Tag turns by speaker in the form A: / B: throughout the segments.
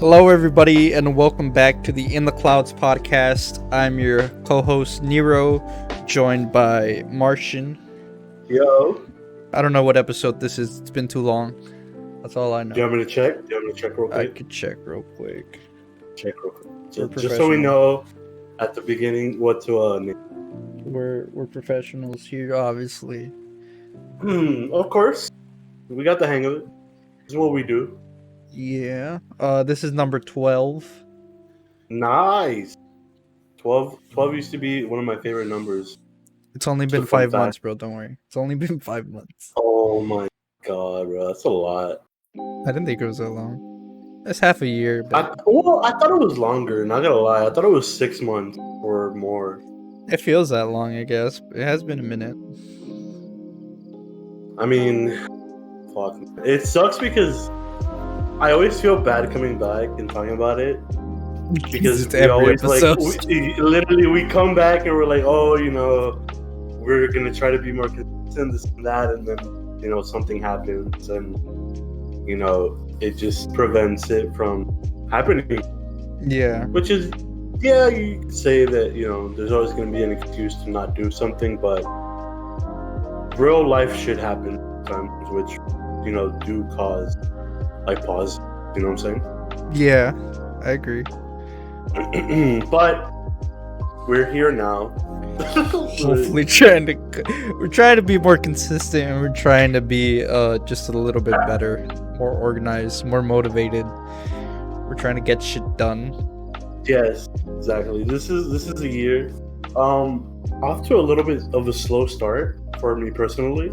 A: Hello, everybody, and welcome back to the In the Clouds podcast. I'm your co-host Nero, joined by Martian.
B: Yo.
A: I don't know what episode this is. It's been too long. That's all I know.
B: Do you want me to check? Real quick?
A: I could check real quick.
B: Check real quick. Just so we know at the beginning what to name.
A: We're professionals here, obviously.
B: Of course. We got the hang of it. This is what we do.
A: Yeah. This is number 12.
B: Nice. 12 used to be one of my favorite numbers.
A: It's only been 5 months, bro. Don't worry. It's only been 5 months.
B: Oh my god, bro. That's a lot.
A: I didn't think it was that long. That's half a year.
B: I thought it was longer. Not gonna lie. I thought it was 6 months or more.
A: It feels that long, I guess. It has been a minute.
B: I mean, fuck. It sucks because I always feel bad coming back and talking about it. Because
A: it's
B: we always we come back and we're like, oh, we're gonna try to be more consistent, this and that, and then something happens, and it just prevents it from happening.
A: Yeah.
B: Which is, you could say that there's always gonna be an excuse to not do something, but real life shit happens sometimes, which do cause pause. You know what I'm saying?
A: Yeah, I agree.
B: But we're here now.
A: Hopefully we're trying to be more consistent, and we're trying to be just a little bit better, more organized, more motivated. We're trying to get shit done.
B: Yes, exactly. This is a year off to a little bit of a slow start for me personally.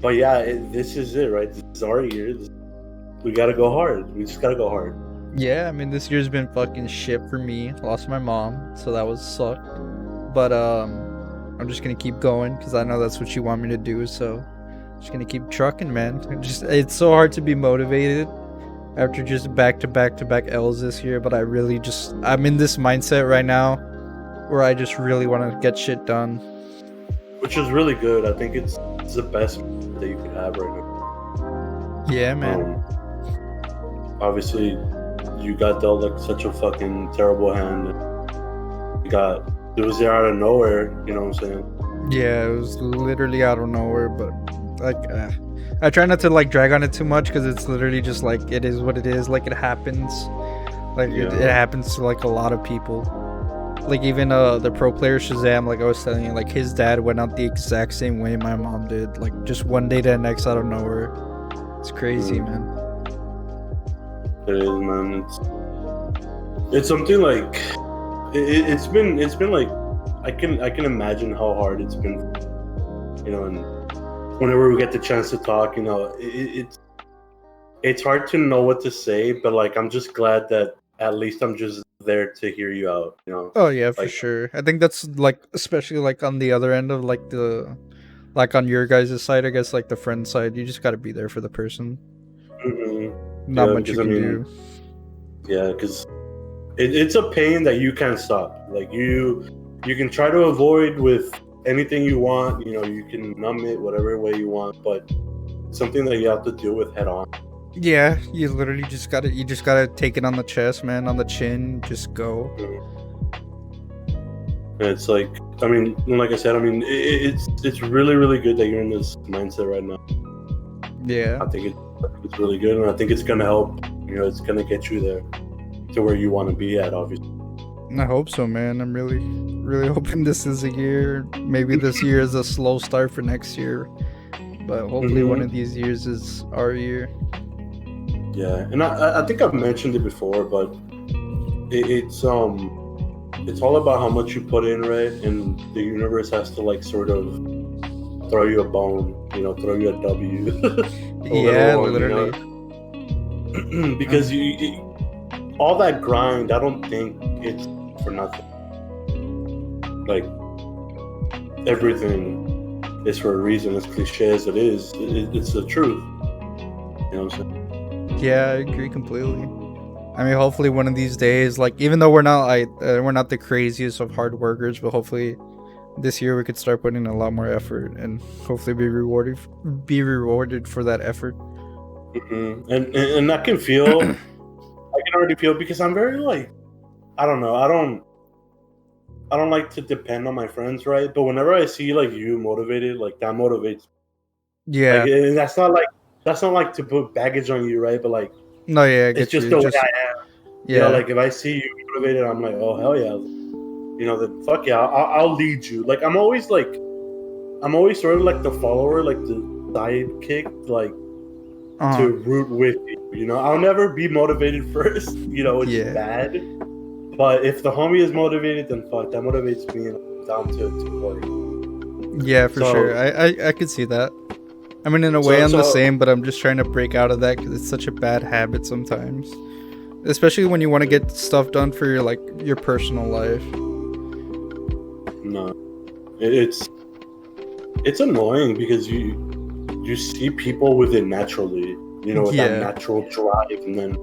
B: But yeah, this is it, right? This is our year. We gotta go hard. We just gotta go hard.
A: Yeah, I mean, this year's been fucking shit for me. Lost my mom, so that was sucked. But I'm just gonna keep going because I know that's what you want me to do. So I'm just gonna keep trucking, man. It's so hard to be motivated after just back to back L's this year. But I'm in this mindset right now where I just really want to get shit done.
B: Which is really good. I think it's the best that you could have right now.
A: Yeah, man.
B: Obviously, you got dealt such a fucking terrible hand. It was there out of nowhere. You know what I'm saying? Yeah,
A: it was literally out of nowhere. But I try not to drag on it too much because it's literally just it is what it is. It happens. It happens to a lot of people. Even the pro player Shazam, I was telling you, his dad went out the exact same way my mom did. Just one day to the next out of nowhere. It's crazy, man.
B: It is, man. It's something it's been I can imagine how hard it's been, and whenever we get the chance to talk, it's hard to know what to say, but I'm just glad that at least I'm just there to hear you out,
A: Oh yeah, for sure. I think that's especially on the other end of the on your guys' side, I guess the friend side, you just got to be there for the person. Not much you can do.
B: Yeah, because it's a pain that you can't stop. You can try to avoid with anything you want. You can numb it whatever way you want, but something that you have to deal with head on.
A: Yeah, you literally just gotta take it on the chest, man, on the chin, just go.
B: And it's like I said, it's really, really good that you're in this mindset right now.
A: Yeah.
B: I think it's really good, and I think it's gonna help. It's gonna get you there to where you want to be at, obviously.
A: I hope so, man. I'm really, really hoping this is a year. Maybe this year is a slow start for next year, but hopefully one of these years is our year.
B: Yeah, and I think I've mentioned it before, but it's all about how much you put in, right? And the universe has to sort of throw you a bone, throw you a W.
A: Yeah, literally.
B: Because all that grind, I don't think it's for nothing. Everything is for a reason. As cliche as it is, it's the truth. You know what I'm saying?
A: Yeah, I agree completely. I mean, hopefully one of these days, even though we're not the craziest of hard workers, but hopefully this year we could start putting in a lot more effort and hopefully be rewarded for that effort.
B: And I can feel, I can already feel because I'm very like, I don't know, I don't like to depend on my friends, right? But whenever I see like you motivated, like that motivates.
A: Yeah.
B: Like and that's not like to put baggage on you, right? But like
A: No, yeah, I
B: it's
A: get
B: just
A: you.
B: the way
A: Just
B: I am. You know,
A: yeah.
B: like if I see you motivated, I'm like, oh hell yeah, you know, then fuck yeah, I'll lead you. Like I'm always sort of like the follower, like the sidekick, like to root with you. You know, I'll never be motivated first. You know, which is bad. But if the homie is motivated, then fuck, that motivates me, and I'm down to work.
A: Yeah, for sure. I could see that. I mean, in a way, I'm the same, but I'm just trying to break out of that because it's such a bad habit sometimes. Especially when you want to get stuff done for your personal life.
B: No, it's annoying because you see people with it naturally, you know, with that natural drive and then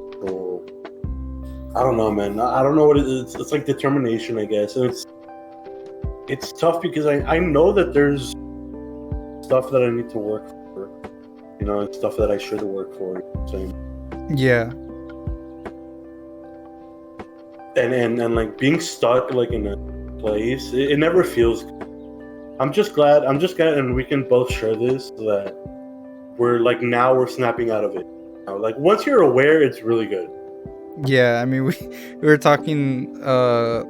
B: I don't know, man. I don't know what it is. It's like determination, I guess, and it's tough because I know that there's stuff that I need to work for, you know, and stuff that I should work for. You know what I'm saying?
A: Yeah.
B: And like being stuck like in a place, it never feels good. I'm just glad, and we can both share this, that we're snapping out of it. Like once you're aware, it's really good.
A: Yeah, I mean, we were talking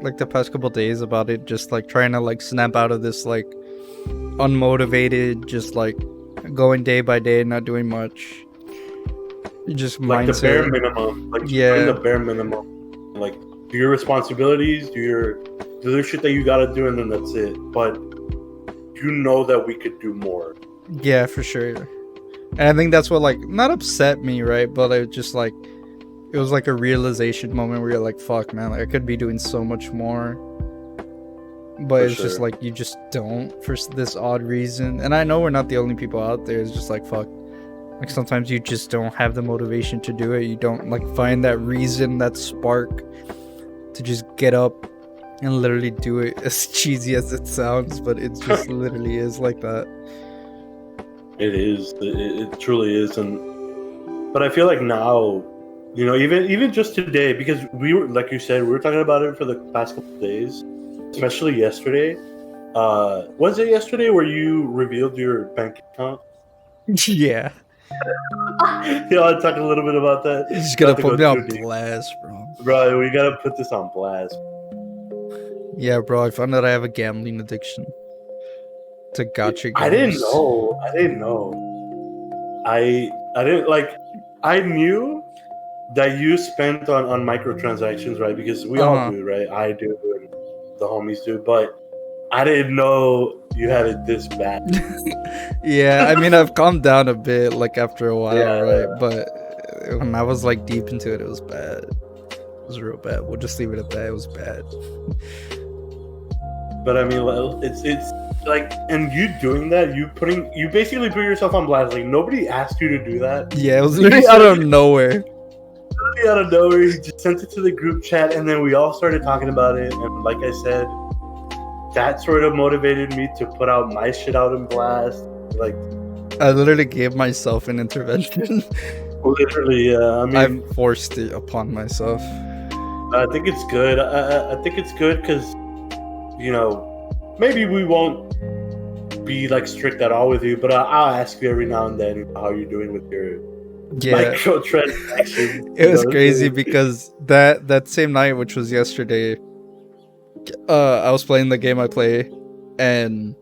A: like the past couple days about it, just like trying to like snap out of this like unmotivated, just like going day by day, not doing much. Just
B: like
A: mindset.
B: The bare minimum, like the bare minimum, like do your responsibilities, do the shit that you gotta do, and then that's it. But you know that we could do more.
A: Yeah, for sure. And I think that's what like not upset me, right? But it just like it was like a realization moment where you're like, fuck, man, like I could be doing so much more. But it's just like you just don't for this odd reason. And I know we're not the only people out there. It's just like, fuck. Like sometimes you just don't have the motivation to do it. You don't like find that reason, that spark to just get up and literally do it. As cheesy as it sounds, but it just literally is like that.
B: It is. It truly is. But I feel like now, you know, even just today, because we were, like you said, we were talking about it for the past couple of days, especially yesterday. Was it yesterday where you revealed your bank account?
A: Yeah.
B: You know, I'll talk a little bit about that.
A: You just gotta put me on blast, bro.
B: Bro, we gotta put this on blast.
A: Yeah, bro, I found out I have a gambling addiction. To gacha games.
B: I didn't know. I didn't like. I knew that you spent on microtransactions, right? Because we all do, right? I do, and the homies do. But I didn't know you had it this bad.
A: Yeah, I mean, I've calmed down a bit, like after a while, right? But when I was like deep into it, it was bad. It was real bad. We'll just leave it at that. It was bad.
B: But I mean, it's like, and you doing that, you basically put yourself on blast. Like nobody asked you to do that.
A: Yeah, it was literally out of nowhere.
B: Literally out of nowhere, you just sent it to the group chat, and then we all started talking about it. And like I said, that sort of motivated me to put out my shit out in blast. Like,
A: I literally gave myself an intervention.
B: Literally, yeah. I mean,
A: I forced it upon myself.
B: I think it's good. I think it's good because, you know, maybe we won't be like strict at all with you, but I'll ask you every now and then how you're doing with your microtransactions.
A: It was crazy because that same night, which was yesterday, I was playing the game I play, and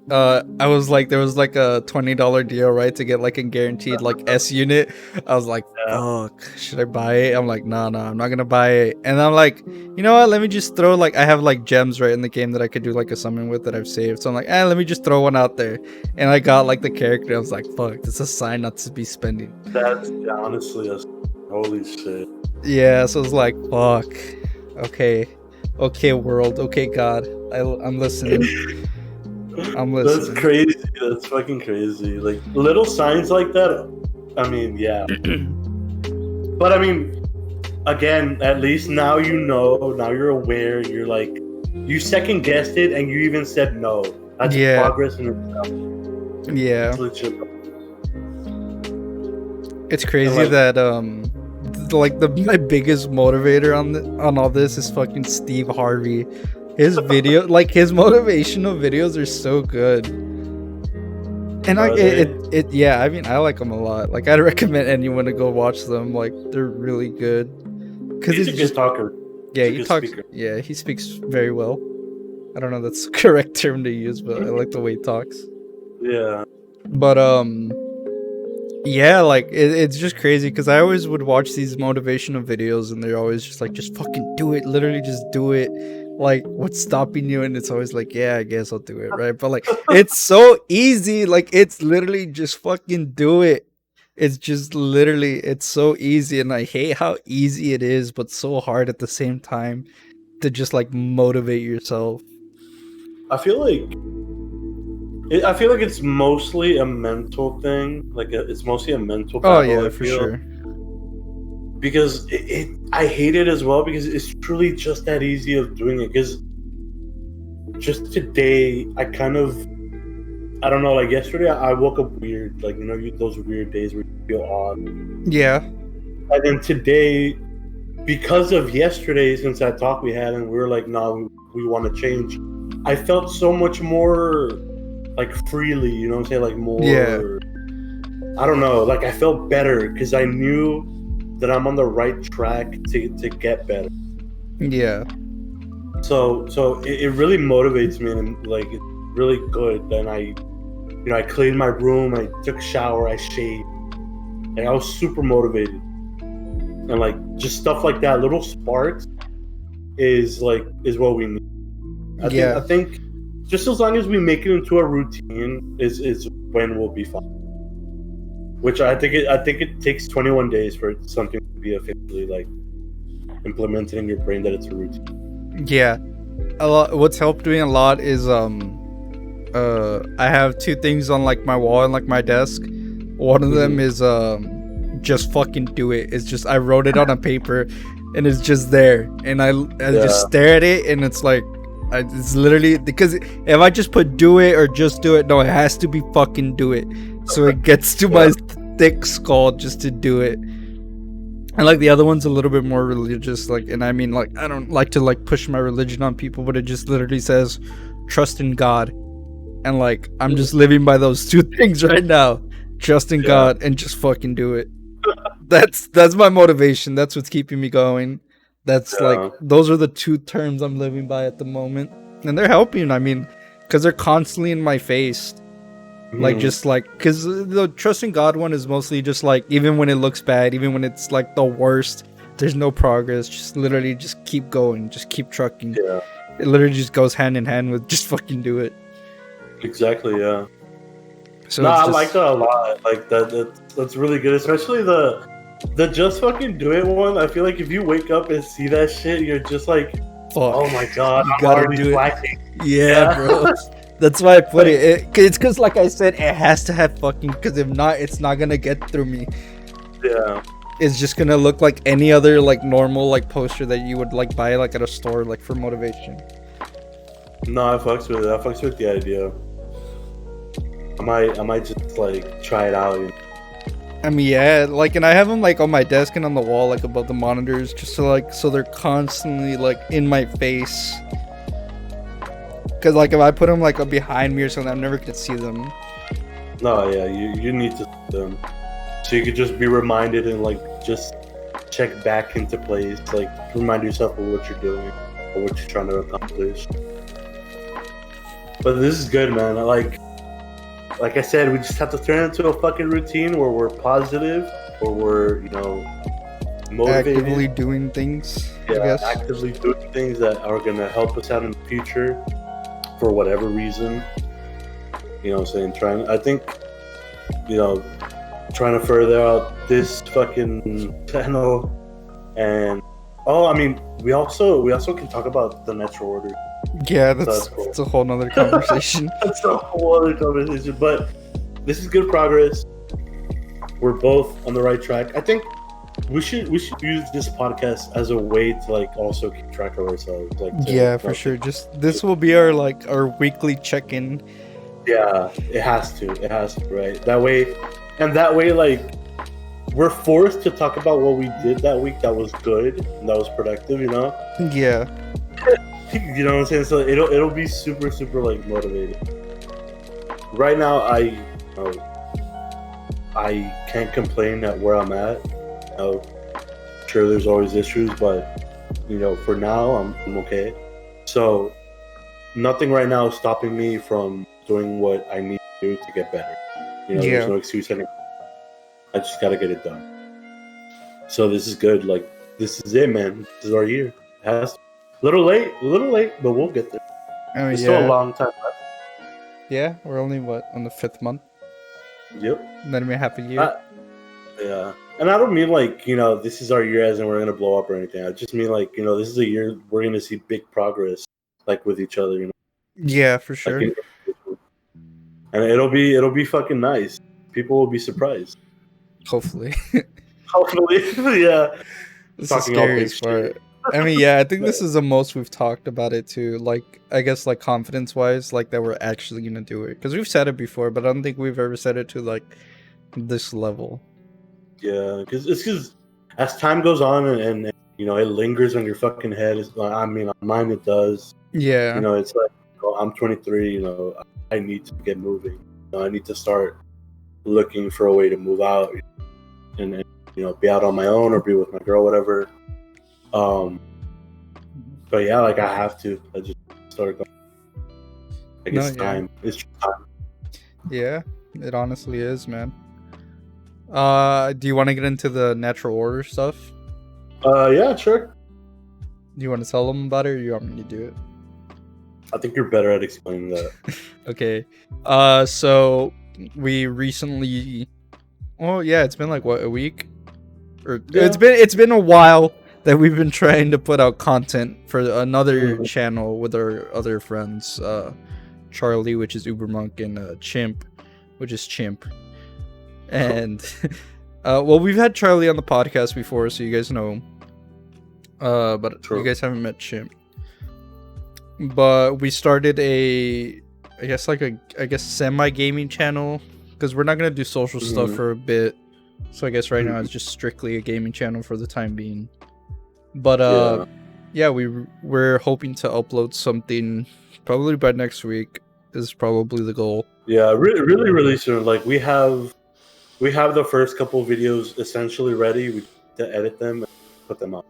A: I was like, there was like a $20 deal, right, to get like a guaranteed like S unit. I was like, fuck, should I buy it? I'm like, no, I'm not gonna buy it. And I'm like, you know what, let me just throw, like, I have like gems right in the game that I could do like a summon with that I've saved. So I'm like, let me just throw one out there. And I got like the character. I was like, fuck, this is a sign not to be spending.
B: That's honestly holy shit.
A: Yeah, so it's like, fuck. Okay, world. Okay, God. I'm listening. I'm listening.
B: That's crazy. That's fucking crazy. Like little signs like that. I mean, yeah. But I mean, again, at least now you know. Now you're aware. You're like, you second guessed it, and you even said no. That's progress in itself.
A: Yeah.
B: That's legit.
A: It's crazy
B: like-
A: that like my biggest motivator on all this is fucking Steve Harvey. His video, like his motivational videos are so good. And
B: Are they?
A: yeah, I mean I like them a lot. Like I'd recommend anyone to go watch them. Like they're really good. Cuz
B: He's
A: it's
B: a
A: just
B: good talker.
A: yeah,
B: he's a
A: he
B: good
A: talks
B: speaker.
A: yeah, he speaks very well. I don't know if that's the correct term to use, but I like the way he talks.
B: Yeah.
A: But yeah, like it's just crazy because I always would watch these motivational videos and they're always just like, just fucking do it, literally just do it. Like, what's stopping you? And it's always like, yeah, I guess I'll do it, right? But like, it's so easy. Like, it's literally just fucking do it. It's just literally, it's so easy, and I hate how easy it is, but so hard at the same time to just like motivate yourself.
B: I feel like it's mostly a mental thing. Like it's mostly a mental battle.
A: Oh yeah,
B: I
A: for
B: feel.
A: sure.
B: Because I hate it as well because it's truly just that easy of doing it. Because just today, I don't know, like yesterday, I woke up weird. Like, you know, those weird days where you feel odd.
A: Yeah.
B: And then today, because of yesterday, since that talk we had, and we were like, no, we want to change, I felt so much more, like, freely, you know what I'm saying? Like, more,
A: Yeah.
B: I don't know, like, I felt better because I knew that I'm on the right track to get better.
A: Yeah.
B: So it really motivates me, and, like, it's really good. And I cleaned my room, I took a shower, I shaved. Like, I was super motivated. And, like, just stuff like that, little sparks is what we need. I think just as long as we make it into a routine is when we'll be fine. Which I think it takes 21 days for something to be officially like implemented in your brain that it's a routine.
A: Yeah. A lot. What's helped me a lot is I have two things on like my wall and like my desk. One of them is just fucking do it. It's just I wrote it on a paper and it's just there, and I just stare at it, and it's like it's literally, because if I just put do it or just do it, no, it has to be fucking do it. So it gets to my thick skull just to do it. And like the other one's a little bit more religious, like, and I mean, like, I don't like to like push my religion on people, but it just literally says trust in God. And like I'm just living by those two things right now. Trust in God and just fucking do it. That's my motivation. That's what's keeping me going. That's like, those are the two terms I'm living by at the moment, and they're helping. I mean, because they're constantly in my face. Like, just like, because the trust in God one is mostly just like, even when it looks bad, even when it's like the worst, there's no progress, just literally just keep going, just keep trucking.
B: Yeah.
A: It literally just goes hand in hand with just fucking do it.
B: Exactly, yeah.
A: So
B: no,
A: it's
B: I
A: just,
B: like that a lot. Like that's really good, especially the just fucking do it one. I feel like if you wake up and see that shit, you're just like,
A: fuck.
B: oh my god,
A: You
B: I'm
A: gotta
B: already
A: do it.
B: slacking.
A: Yeah, bro. That's why I put it. It's because, like I said, it has to have fucking, because if not, it's not gonna get through me.
B: Yeah.
A: It's just gonna look like any other like normal like poster that you would like buy like at a store like for motivation.
B: No, I fucks with it. I fucks with the idea. I might just like try it out.
A: I mean, yeah, like, and I have them like on my desk and on the wall, like above the monitors, just so like, so they're constantly like in my face. Cause like if I put them like behind me or something, I'm never gonna see them.
B: No, yeah, you need to see them, so you could just be reminded and like just check back into place, like remind yourself of what you're doing or what you're trying to accomplish. But this is good, man. Like I said, we just have to turn it into a fucking routine where we're positive, where we're, you know, motivated.
A: Actively doing things, I guess.
B: Actively doing things that are gonna help us out in the future for whatever reason. You know what I'm saying? I think, you know, trying to further out this fucking channel. And I mean, we also can talk about the natural order.
A: Yeah,
B: That's cool.
A: that's a whole nother conversation.
B: That's a whole other conversation. But this is good progress. We're both on the right track. I think we should use this podcast as a way to like also keep track of ourselves. Like,
A: Yeah, for sure. Just this will be our like our weekly check-in.
B: Yeah, it has to, right? That way, like we're forced to talk about what we did that week that was good and that was productive, you know?
A: Yeah.
B: You know what I'm saying? So it'll be super, super like motivating. Right now, I can't complain at where I'm at. Sure, there's always issues, but for now, I'm okay. So nothing right now is stopping me from doing what I need to do to get better. There's no excuse anymore. I just gotta get it done. So this is good. Like, this is it, man. This is our year. It has to. A little late, but we'll get there.
A: I mean,
B: It's still a long time left.
A: Yeah, we're only on the 5th month.
B: Yep.
A: And then we have a year.
B: Yeah. And I don't mean like, this is our year as in we're gonna blow up or anything. I just mean like, this is a year we're gonna see big progress, like with each other,
A: Yeah, for sure.
B: Like, and it'll be fucking nice. People will be surprised.
A: Hopefully.
B: Hopefully, yeah.
A: This is scary part. I mean, yeah, I think this is the most we've talked about it too. Like, I guess, like, confidence-wise, like, that we're actually gonna do it. Because we've said it before, but I don't think we've ever said it to, like, this level.
B: Yeah, because as time goes on and it lingers on your fucking head. On mine it does.
A: Yeah.
B: It's like, I'm 23. I need to get moving. I need to start looking for a way to move out and be out on my own or be with my girl, whatever. But yeah, like I have to. I just started going. Like it's time. It's time.
A: Yeah, it honestly is, man. Do you want to get into the natural order stuff?
B: Yeah, sure.
A: Do you want to tell them about it, or you want me to do it?
B: I think you're better at explaining that.
A: Okay. So we recently. Oh yeah, it's been like what, a week? Or
B: yeah.
A: It's been a while that we've been trying to put out content for another channel with our other friends, Charlie, which is Ubermonk, and Chimp, which is Chimp. And well, we've had Charlie on the podcast before, so you guys know him. But you guys haven't met Chimp. But we started I guess semi-gaming channel, because we're not gonna do social stuff for a bit. So I guess right now it's just strictly a gaming channel for the time being. But yeah, we're hoping to upload something probably by next week is probably the goal.
B: Yeah, really soon. Like we have the first couple of videos essentially ready. We to edit them and put them up.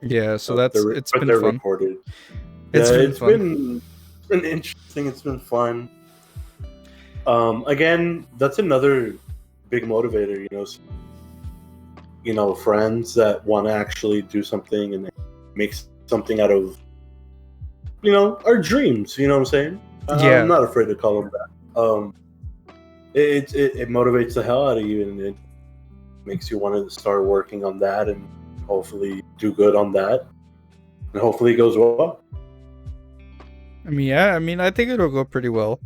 A: Yeah, so it's been fun.
B: Recorded.
A: It's
B: been interesting. It's been fun. Again, that's another big motivator. Friends that want to actually do something and make something out of our dreams. You know what I'm saying?
A: Yeah.
B: I'm not afraid to call them that. It motivates the hell out of you, and it makes you want to start working on that and hopefully do good on that, and hopefully it goes well.
A: I mean, I think it'll go pretty well.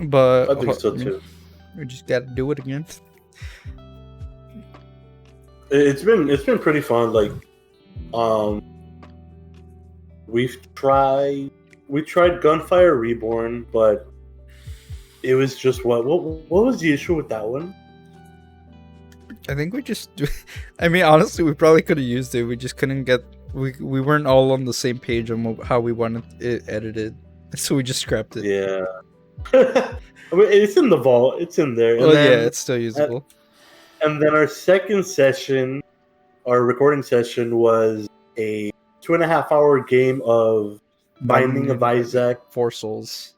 A: But
B: I think so too.
A: We just gotta do it again.
B: It's been pretty fun. Like, we tried Gunfire Reborn, but it was just what was the issue with that one?
A: I think we just. I mean, honestly, we probably could have used it. We just couldn't get. We weren't all on the same page on how we wanted it edited, so we just scrapped it.
B: Yeah. I mean, it's in the vault. It's in there.
A: Well, yeah, it's still usable.
B: And then our second session, our recording session, was a 2.5-hour game of Binding of Isaac:
A: 4 Souls.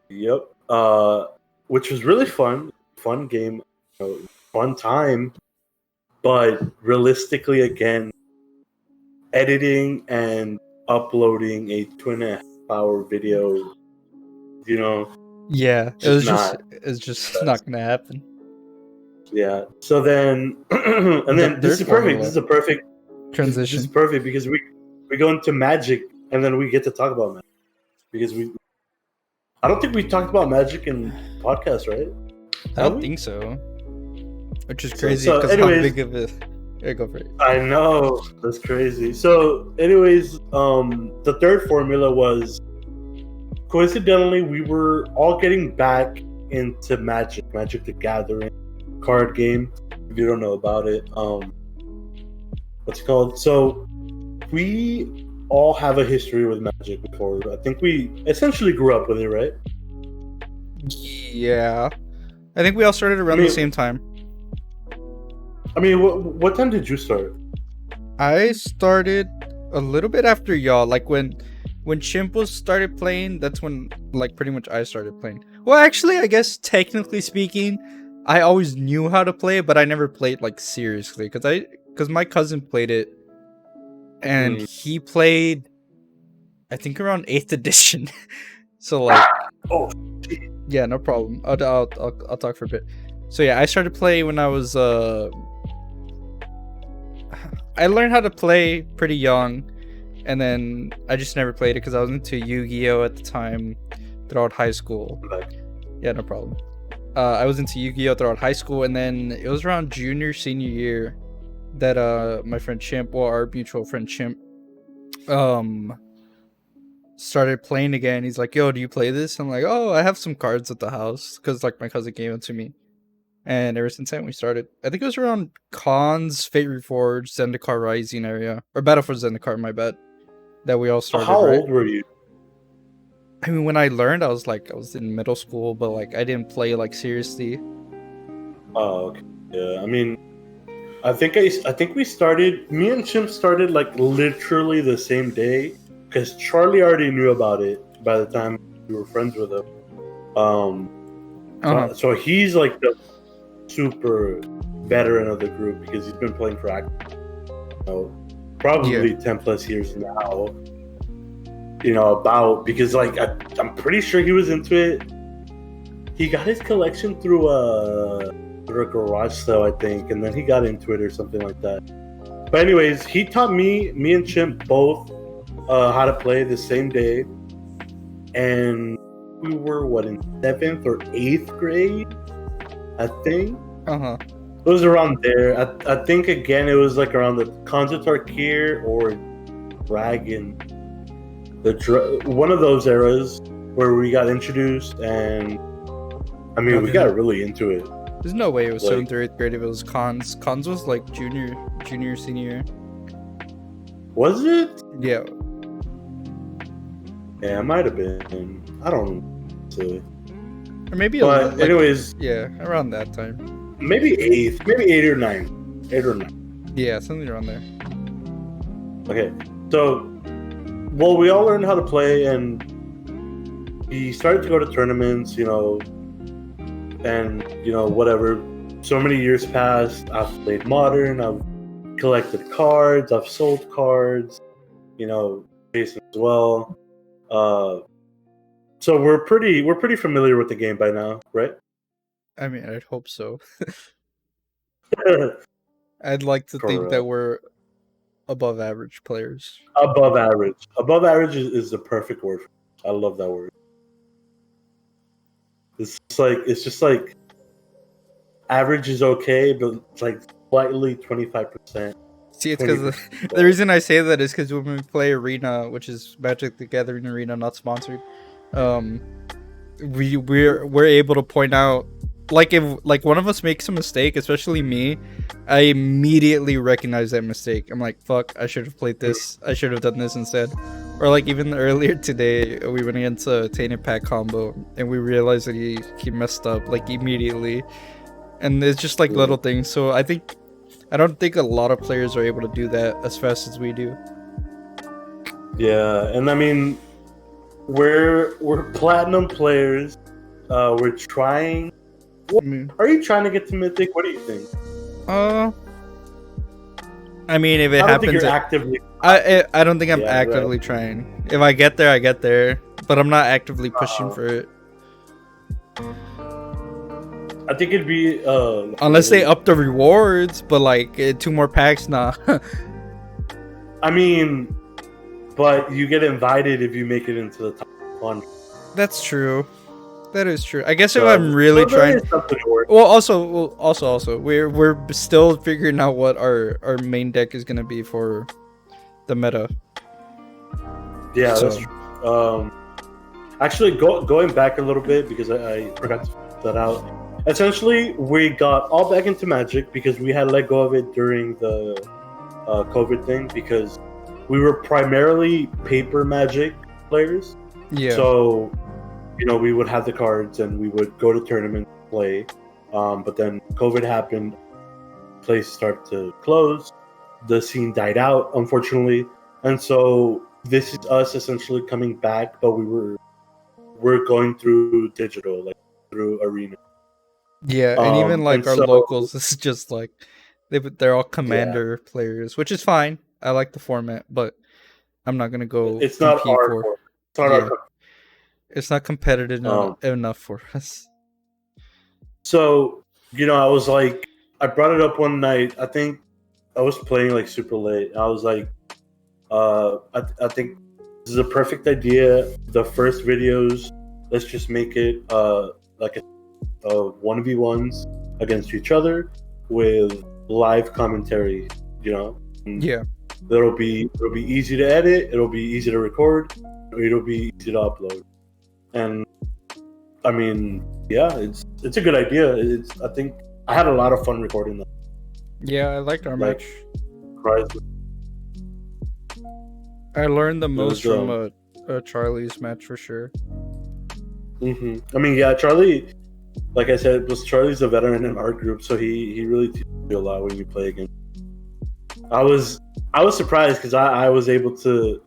B: Yep. Which was really fun. Fun game. Fun time. But realistically, again, editing and uploading a 2.5-hour video,
A: Yeah, it's just not gonna happen.
B: Yeah. So then, and then this is perfect. This is a perfect
A: transition.
B: This is perfect because we go into Magic, and then we get to talk about Magic because I don't think we talked about Magic in podcast, right?
A: I don't think so. Which is crazy because how big of it. Yeah, go for it.
B: I know, that's crazy. So, anyways, the third formula was, coincidentally, we were all getting back into Magic the Gathering card game. if you don't know about it. What's it called? So we all have a history with Magic before. I think we essentially grew up with it, right?
A: Yeah. I think we all started around the same time.
B: I mean, what time did you start?
A: I started a little bit after y'all. Like when Chimp was started playing, that's when like pretty much I started playing. Well, actually, I guess technically speaking, I always knew how to play it, but I never played like seriously because my cousin played it, and he played, I think around 8th edition. So like,
B: oh,
A: yeah, no problem. I'll talk for a bit. So yeah, I started playing when I was I learned how to play pretty young, and then I just never played it because I was into Yu-Gi-Oh at the time throughout high school. Yeah, no problem. I was into Yu-Gi-Oh throughout high school, and then it was around junior, senior year that my friend Chimp, or our mutual friend Chimp, started playing again. He's like, "Yo, do you play this?" I'm like, "Oh, I have some cards at the house," because like my cousin gave it to me. And ever since then, we started. I think it was around Cons, Fate Reforged, Zendikar Rising area, or Battle for Zendikar, my bad, that we all started.
B: How old were you?
A: I mean, when I learned, I was in middle school, but like I didn't play like seriously.
B: Oh, okay. Yeah. I mean, I think we started. Me and Chimp started like literally the same day because Charlie already knew about it by the time we were friends with him. So he's like the super veteran of the group because he's been playing for probably 10 plus years now. Because like I'm pretty sure he was into it. He got his collection through a garage sale, I think, and then he got into it or something like that. But anyways, he taught me and Chimp both how to play the same day, and we were in 7th or 8th grade, I think. It was around there. I think again it was like around the Khans of Tarkir or Dragon, one of those eras where we got introduced, and I mean we got really into it.
A: There's no way it was 7th or 8th grade if it was Khans. Khans was like junior, senior.
B: Was it?
A: Yeah.
B: Yeah, it might have been. I don't know.
A: Or maybe.
B: But anyways.
A: Yeah, around that time.
B: Maybe 8th. Maybe 8 or 9. 8 or 9.
A: Yeah, something around there.
B: Okay. So, we all learned how to play, and we started to go to tournaments, and, whatever. So many years passed. I've played Modern. I've collected cards. I've sold cards. Jason as well. So we're pretty familiar with the game by now, right?
A: I mean, I'd hope so. I'd like to think that we're above average players.
B: Above average. Above average is the perfect word. I love that word. It's just like average is okay, but it's like slightly 25%.
A: See, it's because the reason I say that is because when we play Arena, which is Magic the Gathering Arena, not sponsored, we're able to point out, like, if like one of us makes a mistake, especially me, I immediately recognize that mistake. I'm like, fuck, I should have played this. I should have done this instead. Or like even earlier today, we went against a Tainted Pack combo, and we realized that he messed up like immediately, and it's just like little things. So I don't think a lot of players are able to do that as fast as we do.
B: Yeah, and I mean, we're platinum players. We're trying. Are you trying to get to Mythic? What do you think?
A: I mean, if it happens,
B: think you're actively.
A: I don't think I'm actively trying. If I get there, I get there, but I'm not actively pushing for it.
B: I think it'd be
A: unless they up the rewards, but like 2 more packs, nah.
B: I mean, but you get invited if you make it into the top 1.
A: That's true. That is true. I guess if I'm really trying. Well, also, we're still figuring out what our main deck is gonna be for the meta.
B: Yeah, that's true. Actually, going back a little bit because I forgot to put that out. essentially, we got all back into Magic because we had let go of it during the COVID thing because we were primarily paper Magic players.
A: Yeah.
B: So, we would have the cards and we would go to tournaments, play. But then COVID happened, places started to close, the scene died out, unfortunately. And so this is us essentially coming back, but we're going through digital, like through Arena.
A: Yeah, and even like
B: and
A: our
B: so-
A: locals, this is just like they're all commander players, which is fine. I like the format, but I'm not gonna go.
B: It's not
A: compete
B: hardcore.
A: for.
B: It's not
A: Yeah.
B: hardcore.
A: It's not competitive enough for us.
B: So, I was like, I brought it up one night. I think I was playing like super late. I was like, I think this is a perfect idea. The first videos, let's just make it like a 1v1s against each other with live commentary. And
A: Yeah.
B: it'll be easy to edit. It'll be easy to record. It'll be easy to upload. And I mean, yeah, it's a good idea. I think I had a lot of fun recording that.
A: Yeah, I liked our
B: Like,
A: match.
B: Right.
A: I learned the
B: was,
A: most from Charlie's match for sure.
B: I mean, yeah, Charlie, like I said, Charlie's a veteran in our group, so he really teaches you a lot when you play against. I was surprised because I was able to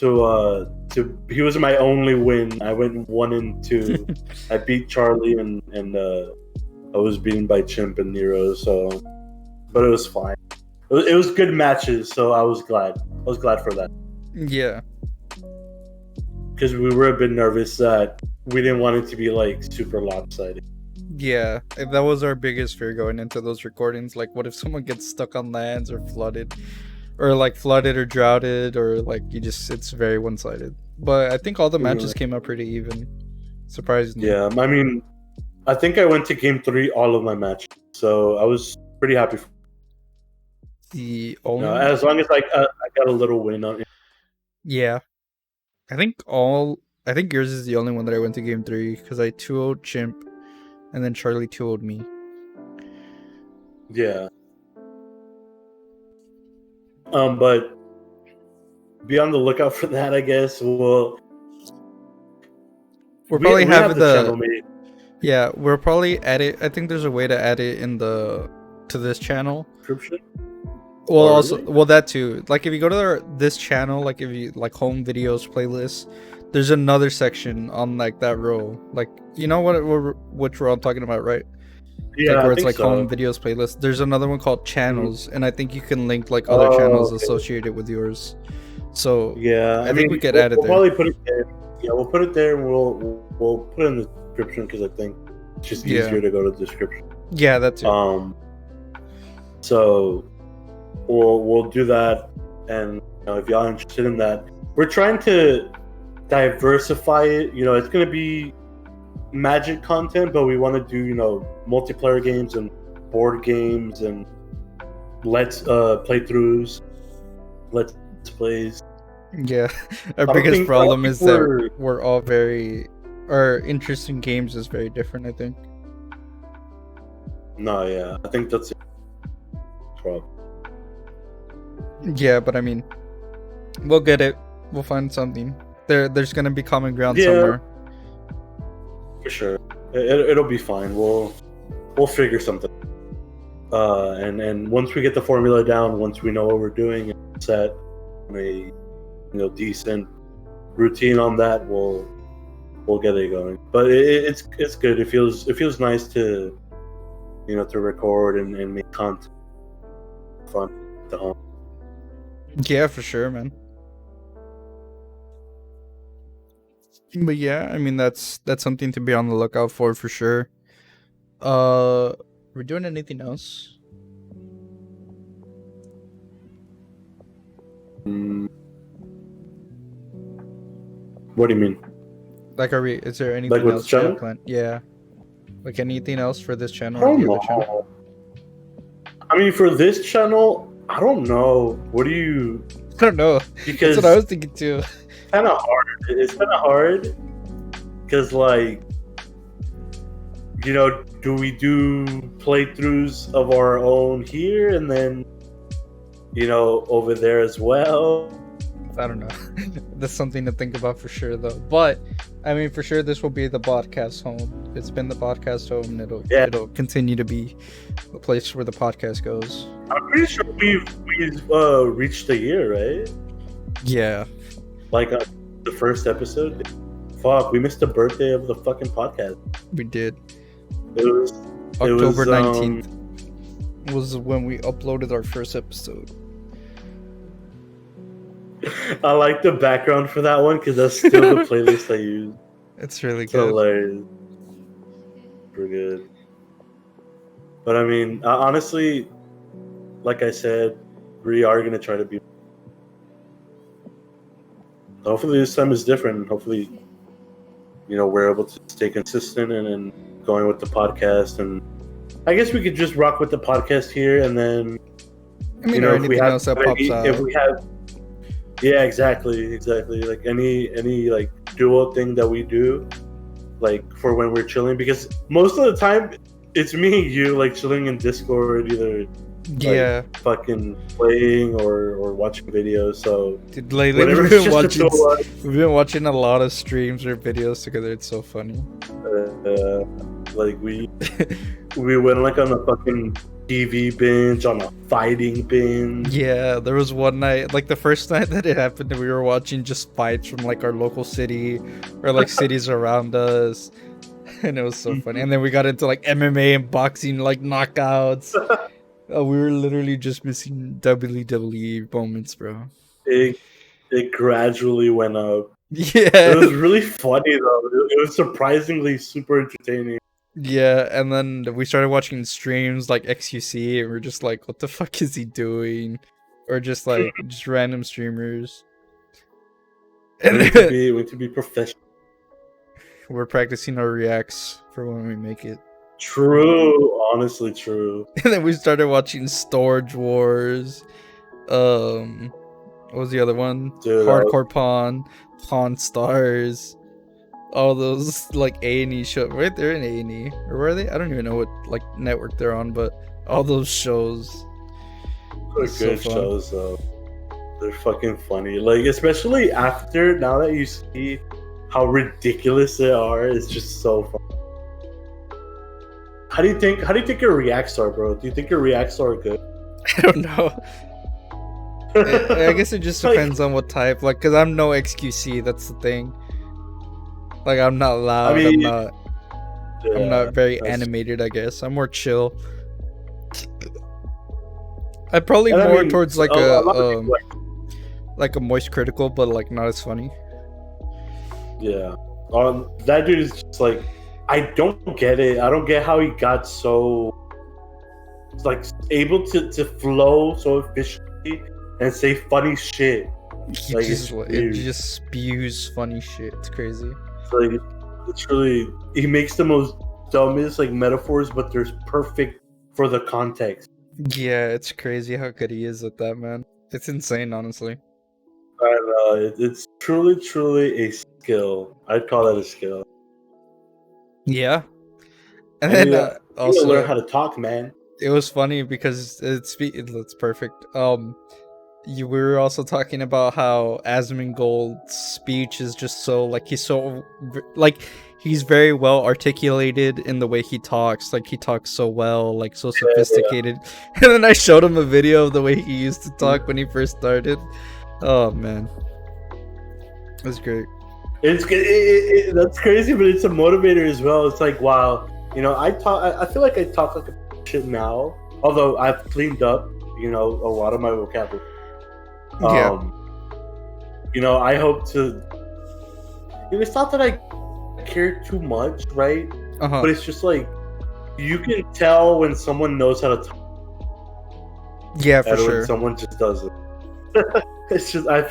B: he was my only win. I went 1-2. I beat Charlie and I was beaten by Chimp and Nero. So, but it was fine. It was good matches, so I was glad. I was glad for that
A: Yeah.
B: because we were a bit nervous that we didn't want it to be like super lopsided.
A: Yeah, that was our biggest fear going into those recordings. Like, what if someone gets stuck on lands or flooded? Or like flooded or droughted, or like it's very one-sided. But I think all the matches came out pretty even, surprisingly.
B: Yeah, I mean, I think I went to game 3 all of my matches, so I was pretty happy.
A: The only
B: As long as I got a little win on it.
A: Yeah, I think yours is the only one that I went to game 3 because I 2-0'd Chimp, and then Charlie 2-0'd me.
B: Yeah. But be on the lookout for that, I guess. We'll
A: probably have the
B: channel made.
A: Yeah, we'll probably add it. I think there's a way to add it to this channel.
B: Description?
A: Well,
B: Oh,
A: also,
B: really?
A: well, that too. Like, if you go to this channel, like if you like home videos playlist, there's another section on like that row. Like, you know which we're all talking about, right?
B: Yeah,
A: Like, where
B: I
A: it's
B: think
A: like
B: so.
A: home videos playlist. There's another one called channels, and I think you can link like other channels
B: okay.
A: associated with yours. So
B: Yeah,
A: I think we could add it
B: we'll
A: there.
B: probably put it there. Yeah, we'll put it there, and we'll put it in the description because I think it's just
A: Yeah.
B: easier to go to the description.
A: yeah, that too.
B: So we'll do that, and if y'all are interested in that, we're trying to diversify it. It's gonna be Magic content, but we want to do multiplayer games and board games and let's playthroughs, let's plays.
A: Yeah, our
B: don't
A: biggest
B: think- I
A: problem
B: don't
A: is
B: think
A: that we're all our interest in games is very different, I think.
B: No, yeah, I think that's it. Problem.
A: Yeah, but I mean, we'll get it. We'll find something. There's gonna be common ground
B: Yeah.
A: somewhere.
B: For sure, it'll be fine. We'll figure something. And once we get the formula down, once we know what we're doing and set a decent routine on that, we'll get it going. But it's good. It feels nice to to record and make content fun at home.
A: Yeah, for sure, man. But yeah, I mean that's something to be on the lookout for sure. We're doing anything else?
B: What do you mean?
A: Like, is there anything
B: with
A: else
B: the channel?
A: planned? Yeah. Like anything else for this channel
B: I
A: or
B: don't
A: the other channel?
B: know. I mean, for this channel, I don't know. What do you?
A: I don't know.
B: Because
A: That's what I was thinking too.
B: kind of hard. It's kind of hard because, like, do we do playthroughs of our own here and then, over there as well?
A: I don't know. That's something to think about for sure, though. But I mean, for sure, this will be the podcast home. It's been the podcast home, and it'll continue to be the place where the podcast goes.
B: I'm pretty sure we've reached a year, right?
A: Yeah.
B: Like the first episode. Fuck, we missed the birthday of the fucking podcast.
A: We did.
B: It was
A: October 19th was when we uploaded our first episode.
B: I like the background for that one because that's still the playlist I use.
A: It's really
B: It's
A: good.
B: hilarious. Pretty good. But I mean, honestly, like I said, we are going to try to be. Hopefully this time is different. Hopefully, we're able to stay consistent and going with the podcast. And I guess we could just rock with the podcast here, and then
A: I mean, or anything else that pops out.
B: If we have, yeah, exactly. Like any like duo thing that we do, like for when we're chilling, because most of the time it's me and you like chilling in Discord, either fucking playing or watching videos. So
A: dude, lately we've been watching a lot of streams or videos together. It's so funny.
B: Like we went like on a fucking TV binge, on a fighting binge.
A: Yeah, there was one night, like the first night that it happened, we were watching just fights from like our local city or like cities around us, and it was so funny. And then we got into like MMA and boxing, like knockouts. We were literally just missing WWE moments, bro.
B: It gradually went up.
A: Yeah,
B: it was really funny though. It was surprisingly super entertaining.
A: Yeah, and then we started watching streams like XQC, and we're just like, what the fuck is he doing? Or just like just random streamers.
B: And we to be professional.
A: We're practicing our reacts for when we make it.
B: True, honestly true.
A: And then we started watching Storage Wars. What was the other one?
B: Dude,
A: Hardcore Pawn Stars. All those like A&E shows, right? They're in A&E, or were they? I don't even know what like network they're on, but all those shows.
B: They're good shows though. They're fucking funny. Like especially after, now that you see how ridiculous they are, it's just so fun. How do you think your reacts are, bro? Do you think your reacts are good?
A: I don't know. I guess it just depends on what type. Like, cause I'm no XQC. That's the thing. Like, I'm not loud. I mean, I'm not very animated. I guess I'm more chill. I'm probably more towards like like a moist critical, but like not as funny.
B: Yeah, that dude is just like, I don't get it. I don't get how he got so like able to flow so efficiently and say funny shit.
A: It just spews funny shit. It's crazy.
B: Like, it's really, he makes the most dumbest like metaphors, but they're perfect for the context.
A: Yeah, it's crazy how good he is at that, man. It's insane, honestly.
B: I know, it's truly a skill. I'd call that a skill.
A: Yeah, and then also
B: learn how to talk, man.
A: It was funny because it's perfect. We were also talking about how Asmongold's speech is just so like he's very well articulated in the way he talks. Like he talks so well, like so sophisticated. Yeah. And then I showed him a video of the way he used to talk when he first started. Oh man, it was great.
B: That's crazy, but it's a motivator as well. It's like, wow, I feel like I talk like a shit now, although I've cleaned up, a lot of my vocabulary.
A: Yeah.
B: I hope to. It's not that I care too much, right?
A: Uh-huh.
B: But it's just like you can tell when someone knows how to talk.
A: Yeah, for sure.
B: When someone just doesn't. It's just I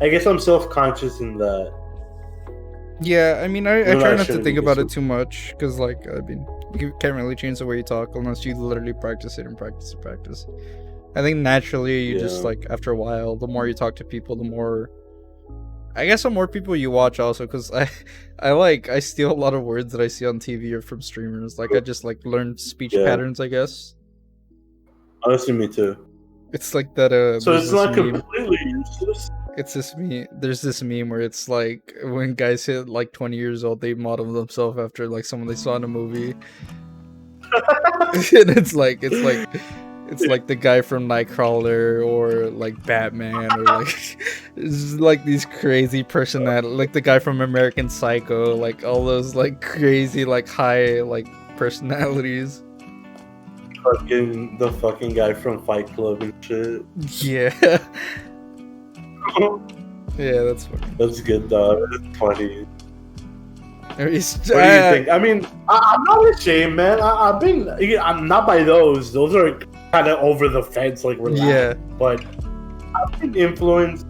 B: guess I'm self-conscious in that.
A: Yeah, I mean, I try not to think about it too much because, like, I mean, you can't really change the way you talk unless you literally practice it and practice. I think naturally you just like after a while, the more you talk to people, the more I guess some more people you watch also, because I steal a lot of words that I see on TV or from streamers. Like I just like learn speech
B: Yeah.
A: patterns, I guess.
B: Honestly, me too.
A: It's like that.
B: So
A: There's
B: it's
A: this
B: not
A: meme.
B: completely useless.
A: It's this meme. There's this meme where it's like when guys hit like 20 years old, they model themselves after like someone they saw in a movie. And it's like the guy from Nightcrawler or like Batman or like it's like these crazy personality, like the guy from American Psycho, like all those like crazy like high like personalities.
B: Fucking the fucking guy from Fight Club and shit.
A: Yeah. Yeah, that's funny.
B: That's good, dog. That's funny.
A: What do you
B: think? I mean, I'm not ashamed, man. I'm not by those. Those are kind of over the fence, like relaxed.
A: Yeah.
B: But I've been influenced,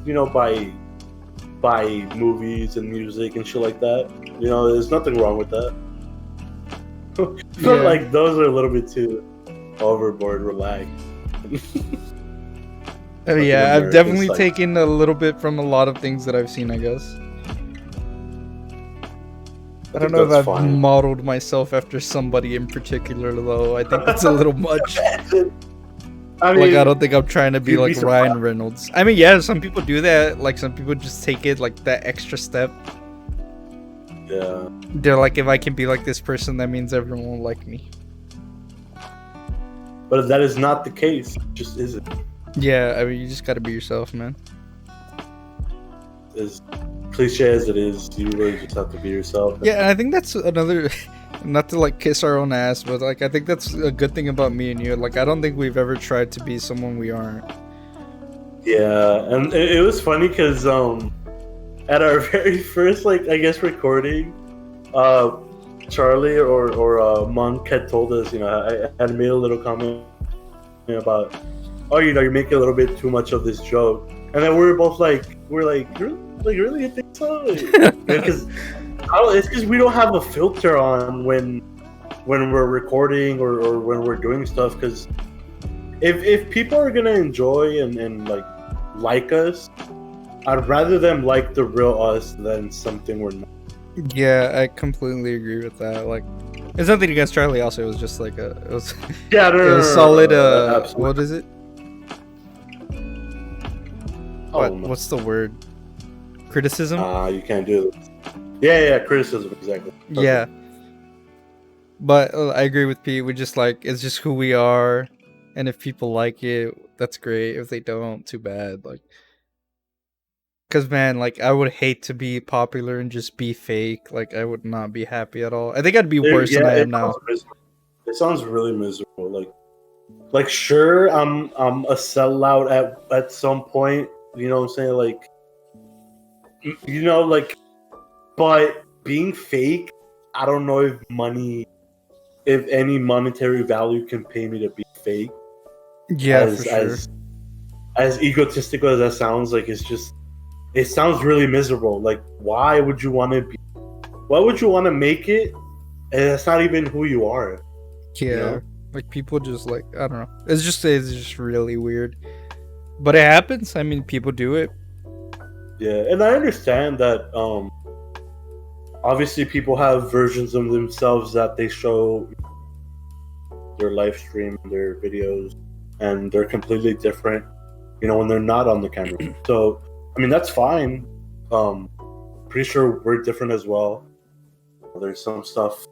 B: by movies and music and shit like that. There's nothing wrong with that. But
A: Yeah.
B: like those are a little bit too overboard. Relax.
A: Oh, yeah,
B: American
A: I've definitely
B: Psycho.
A: taken a little bit from a lot of things that I've seen, I guess. I don't know if
B: that's
A: I've
B: fine.
A: modeled myself after somebody in particular, though. I think that's a little much.
B: I mean,
A: Like, I don't think I'm trying to be
B: you'd be
A: like
B: surprised.
A: Ryan Reynolds. I mean, yeah, some people do that. Like, some people just take it like that extra step.
B: Yeah.
A: They're like, if I can be like this person, that means everyone will like me.
B: But that is not the case. It just isn't.
A: Yeah, I mean, you just gotta be yourself, man.
B: As cliche as it is, you really just have to be yourself.
A: Yeah, and I think that's another, not to like kiss our own ass, but like I think that's a good thing about me and you. Like I don't think we've ever tried to be someone we aren't.
B: Yeah, and it was funny because at our very first I guess recording, Charlie or Monk had told us, I had made a little comment about, oh, you're making a little bit too much of this joke, and then we're like, really, you think so? Because it's because we don't have a filter on when we're recording or when we're doing stuff. Because if people are gonna enjoy and like us, I'd rather them like the real us than something we're not.
A: Yeah, I completely agree with that. Like, it's nothing against Charlie. Also, it was just like it was
B: Yeah, no,
A: it was
B: no,
A: solid.
B: absolutely.
A: What is it?
B: Oh, no.
A: What's the word? Criticism.
B: You can't do this. Yeah, criticism, exactly.
A: Yeah. But I agree with Pete. We just like, it's just who we are, and if people like it, that's great. If they don't, too bad. Like, cause man, like I would hate to be popular and just be fake. Like I would not be happy at all. I think I'd be worse than I am now.
B: It sounds really miserable. Like sure, I'm a sellout at some point. You know what I'm saying? But being fake, I don't know if any monetary value can pay me to be fake.
A: Yeah, for sure.
B: As egotistical as that sounds, it sounds really miserable. Like, why would you want to make it? And that's not even who you are.
A: Yeah,
B: you know?
A: like people just like, I don't know. It's just really weird. But it happens. I mean, people do it.
B: Yeah, and I understand that. Obviously, people have versions of themselves that they show their live stream, their videos, and they're completely different. When they're not on the camera. So, I mean, that's fine. Pretty sure we're different as well. There's some stuff,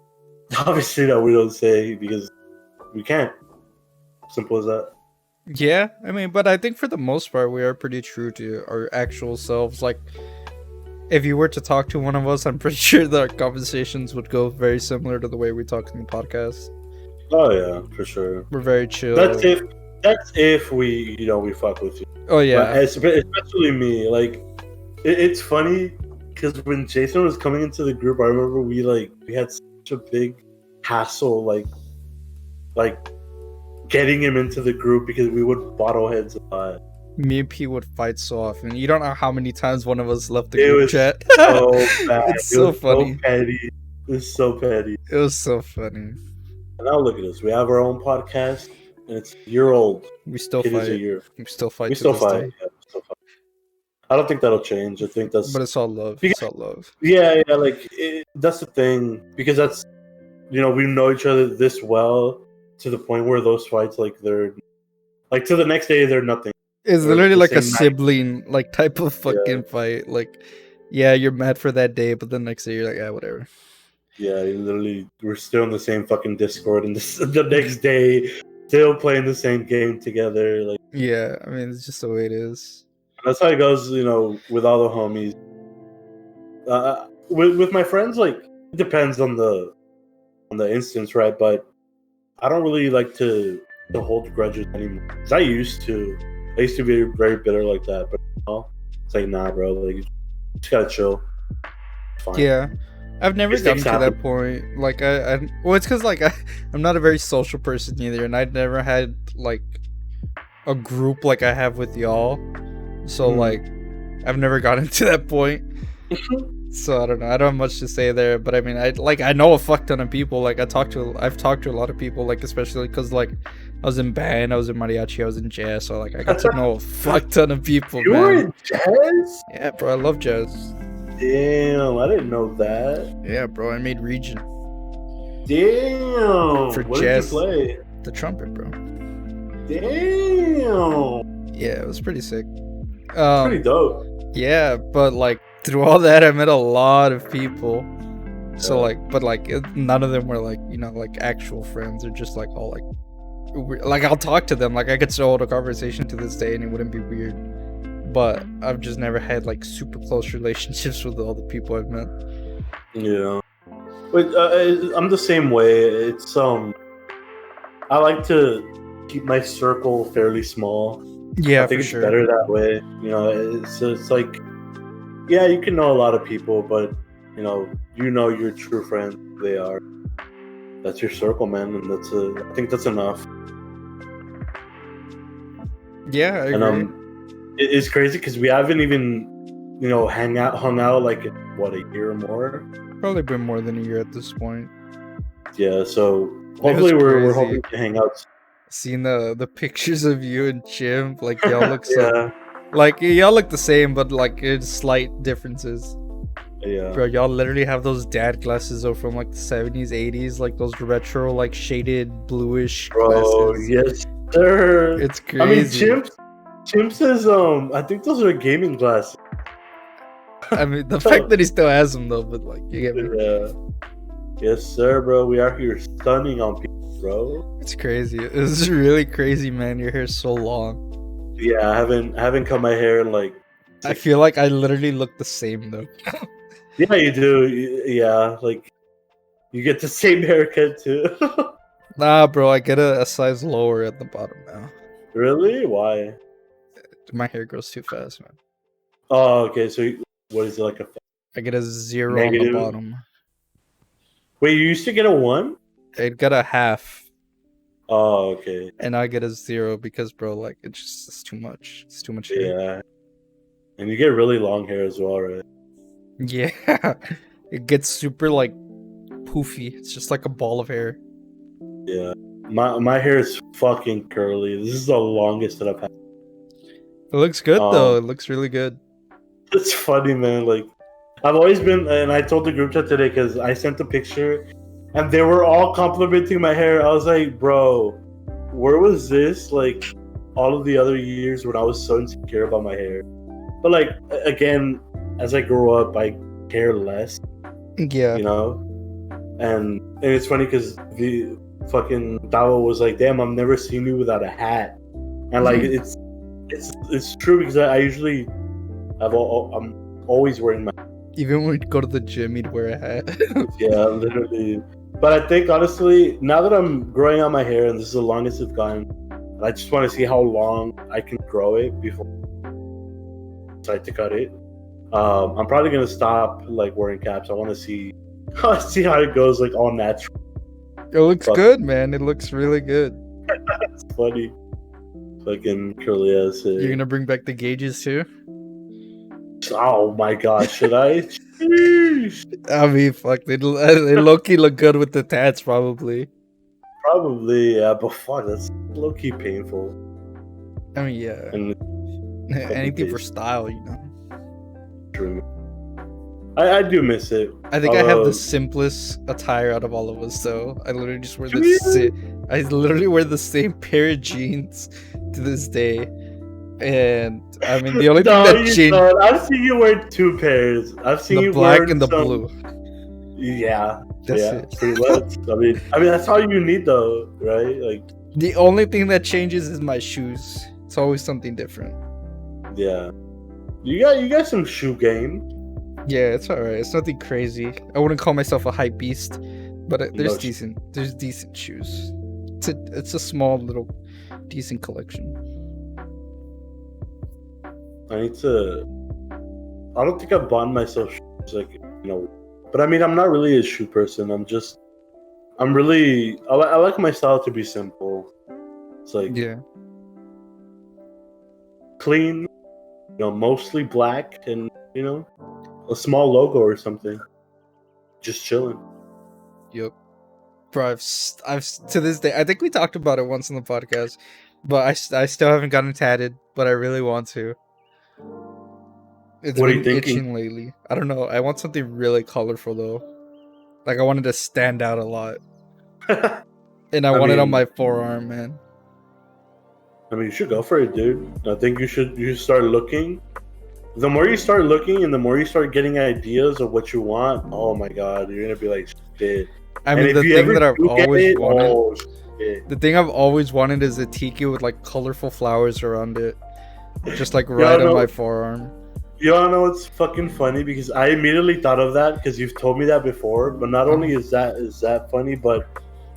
B: obviously, that we don't say because we can't. Simple as that.
A: Yeah, I mean, but I think for the most part, we are pretty true to our actual selves. Like, if you were to talk to one of us, I'm pretty sure that our conversations would go very similar to the way we talk in the podcast.
B: Oh yeah, for sure.
A: We're very chill.
B: That's if we we fuck with you.
A: Oh yeah.
B: But especially me. It's funny because when Jason was coming into the group, I remember we had such a big hassle like getting him into the group because we would bottle heads a lot.
A: Me and P would fight so often. You don't know how many times one of us left the
B: It
A: group
B: was
A: chat.
B: So bad.
A: It's so funny.
B: So petty. It was so petty.
A: It was so funny.
B: And now look at us. We have our own podcast, and it's a year old.
A: We still
B: It is a
A: fight.
B: year.
A: We still fight.
B: We
A: to
B: still
A: this
B: fight.
A: day.
B: Yeah, we still fight. I don't think that'll change. I think that's
A: But it's all love. It's all love.
B: yeah. Like that's the thing because that's we know each other this well to the point where those fights like they're like to the next day they're nothing.
A: It's
B: Or
A: literally
B: the
A: like a
B: same night.
A: sibling like type of fucking fight. Like, yeah, you're mad for that day, but the next day you're like, yeah, whatever.
B: Yeah, literally, we're still in the same fucking Discord, and the next day, still playing the same game together. Like,
A: Yeah, I mean, it's just the way it is.
B: that's how it goes, with all the homies. With my friends, like, it depends on the instance, right? But I don't really like to hold grudges anymore. 'Cause I used to be very bitter like that, but now it's like, nah, bro. Like, you just gotta chill. It's fine.
A: Yeah, I've never gotten
B: Mistakes
A: to
B: happen.
A: that point. Like, well, it's because like I'm not a very social person either, and I'd never had like a group like I have with y'all. So like, I've never gotten to that point. So I don't know. I don't have much to say there, but I mean, I know a fuck ton of people. Like I've talked to a lot of people. Like especially because like I was in band, I was in mariachi, I was in jazz. So like I got to know a fuck ton of people.
B: You
A: man.
B: were in jazz?
A: Yeah, bro. I love jazz.
B: Damn, I didn't know that.
A: Yeah, bro. I made region.
B: Damn.
A: For
B: what
A: jazz.
B: did you play?
A: The trumpet, bro.
B: Damn.
A: Yeah, it was pretty sick.
B: Pretty dope.
A: Yeah, but like through all that, I met a lot of people. So
B: Yeah.
A: like, but like, none of them were like, like actual friends. They're just like all like I'll talk to them. Like I could still hold a conversation to this day, and it wouldn't be weird. But I've just never had like super close relationships with all the people I've met.
B: Yeah. But I'm the same way. It's I like to keep my circle fairly small.
A: Yeah,
B: I think
A: for
B: it's
A: sure.
B: better that way. It's like, yeah, you can know a lot of people, but your true friends. They are. That's your circle, man, and I think that's enough.
A: Yeah, I agree.
B: And it's crazy because we haven't even, hung out like what, a year or more.
A: Probably been more than a year at this point.
B: Yeah, so hopefully we're
A: crazy.
B: hoping to hang out.
A: Seeing the pictures of you and Chimp, like y'all look so,
B: Yeah,
A: like y'all look the same, but like it's slight differences.
B: yeah.
A: Bro, y'all literally have those dad glasses though from like the 70s, 80s, like those retro, like shaded bluish
B: Bro,
A: glasses.
B: yes, sir.
A: It's
B: I mean,
A: crazy.
B: Chimp says, I think those are gaming glasses.
A: I mean, the fact that he still has them though, but like, you get me?
B: Yeah. Yes, sir, bro. We are here stunning on people, bro.
A: It's crazy. It's really crazy, man. Your hair's so long.
B: Yeah, I haven't cut my hair in like.
A: I feel like I literally look the same though.
B: Yeah, you do. Yeah, like you get the same haircut too.
A: Nah, bro, I get a size lower at the bottom now.
B: Really? Why?
A: My hair grows too fast, man.
B: Oh, okay. So what is it like a?
A: I get a 0
B: Negative?
A: on the bottom.
B: Wait, you used to get a 1?
A: I got a half,
B: Oh, okay.
A: and I get a 0 because, bro, like it's too much. It's too much hair.
B: Yeah. And you get really long hair as well, right?
A: Yeah, it gets super like poofy. It's just like a ball of hair.
B: Yeah. My hair is fucking curly. This is the longest that I've had.
A: It looks good though. It looks really good.
B: It's funny, man. Like, I've always been, and I told the group chat today because I sent a picture, and they were all complimenting my hair. I was like, bro, where was this? Like, all of the other years when I was so insecure about my hair. But like, again, as I grow up, I care less.
A: Yeah.
B: And it's funny because the fucking Davo was like, damn, I've never seen you without a hat. And like, it's true because I usually I'm always wearing my.
A: Even when we go to the gym, he'd wear a hat.
B: Yeah, literally. But I think honestly, now that I'm growing out my hair and this is the longest it's gotten, I just want to see how long I can grow it before I decide to cut it. I'm probably gonna stop like wearing caps. I want to see how it goes, like all natural.
A: It looks good, man. It looks really good.
B: It's funny. Fucking curly ass hair.
A: You're gonna bring back the gauges too?
B: Oh my god, should I? Sheesh.
A: I mean, fuck, they low-key look good with the tats, probably.
B: Probably, yeah, but fuck, that's low-key painful.
A: I mean, yeah.
B: And
A: Anything for
B: days.
A: style, you know.
B: true. I do miss it.
A: I think I have the simplest attire out of all of us, though. I literally just wear I literally wear the same pair of jeans to this day. And I mean, the only thing that changed.
B: I've seen you wear 2 pairs. I've seen you
A: black and the blue.
B: Yeah,
A: that's it.
B: Pretty much. I mean, that's all you need, though, right? Like
A: the only thing that changes is my shoes. It's always something different.
B: Yeah, you got some shoe game.
A: Yeah, it's alright. It's nothing crazy. I wouldn't call myself a hype beast, but there's decent shoes. It's a small little decent collection.
B: I don't think I've bought myself shoes, like, but I mean, I'm not really a shoe person. I like my style to be simple. It's like clean, mostly black, and a small logo or something. Just chilling.
A: Yep. Bro, I've to this day, I think we talked about it once on the podcast, but I still haven't gotten tatted, but I really want to. It's
B: what are you
A: been
B: thinking?
A: Itching lately. I don't know. I want something really colorful though. Like I wanted to stand out a lot. And I want it on my forearm, man.
B: I mean, you should go for it, dude. I think you should start looking. The more you start looking and the more you start getting ideas of what you want, oh my god, you're gonna be like, shit.
A: I mean, the thing that I've always wanted, the thing I've always wanted is a tiki with like colorful flowers around it, just like right on my forearm.
B: You don't know what's fucking funny, because I immediately thought of that because you've told me that before. But not only is that funny, but